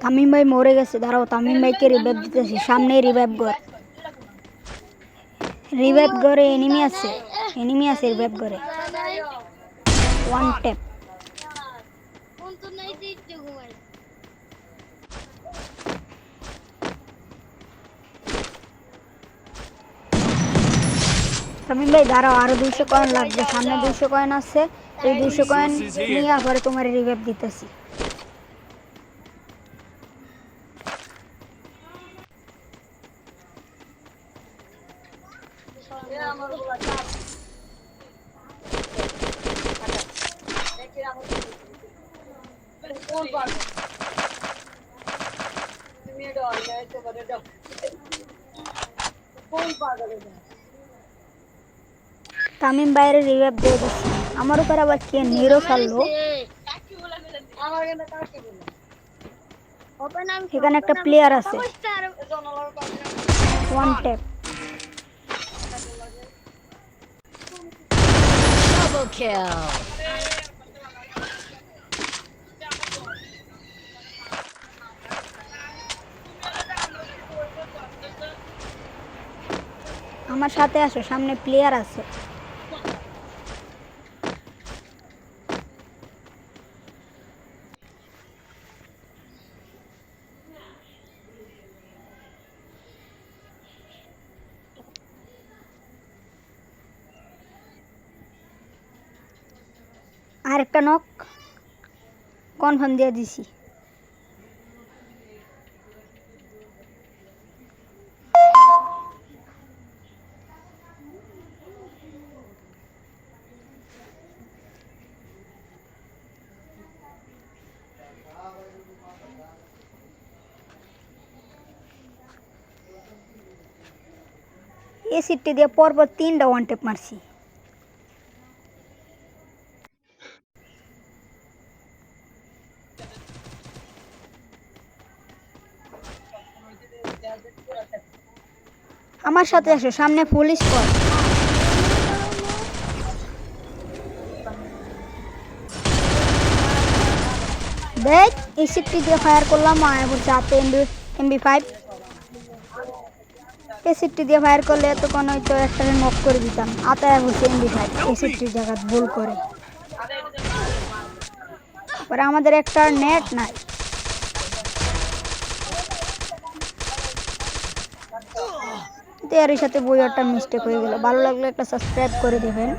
তামিম ভাই মরে গেছে, দাঁড়াও তামিম ভাইকে রিভাইভ দিতেছি। সামনে রিভাইভ ঘর, রিভাইভ ঘরে এনিমি আছে রিভাইভ ঘরে। One tap. তামিম ভাই দাঁড়াও, আরো 200 কয়েন লাগবে, সামনে 200 কয়েন আছে, এই 200 কয়েন নিয়ে আবার তোমার রিভাইভ দিতেছি। তামিম ভাইয়ের রিভাইভ দিয়ে দিচ্ছি। আমার উপর আবার কে নিরো ছাড়লো। এখানে একটা প্লেয়ার আছে, ওয়ান ট্যাপ। Double kill. আমার সাথে আসো, সামনে প্লেয়ার আছে। আরেকটা নক কনফার্ম দিয়ে দিছি। এই সিটটি দিয়ে পরপর 3টা ওয়ান ট্যাপ মারছি। আমার সাথে আসো, সামনে ফুল স্কোয়াড। দেখ এই সিটটি দিয়ে ফায়ার করলাম, হাতে এমবি5। এই সিটটি দিয়ে ফায়ার করলে এতক্ষণ হয়তো একটা নক করে দিতাম। আতায় বসে এমবি5 এই সিটটির জায়গা ভুল করে। পরে আমাদের একটা নেট নাই। এর সাথে বই একটা মিস্টেক হয়ে গেল। ভালো লাগলে একটা সাবস্ক্রাইব করে দেবেন।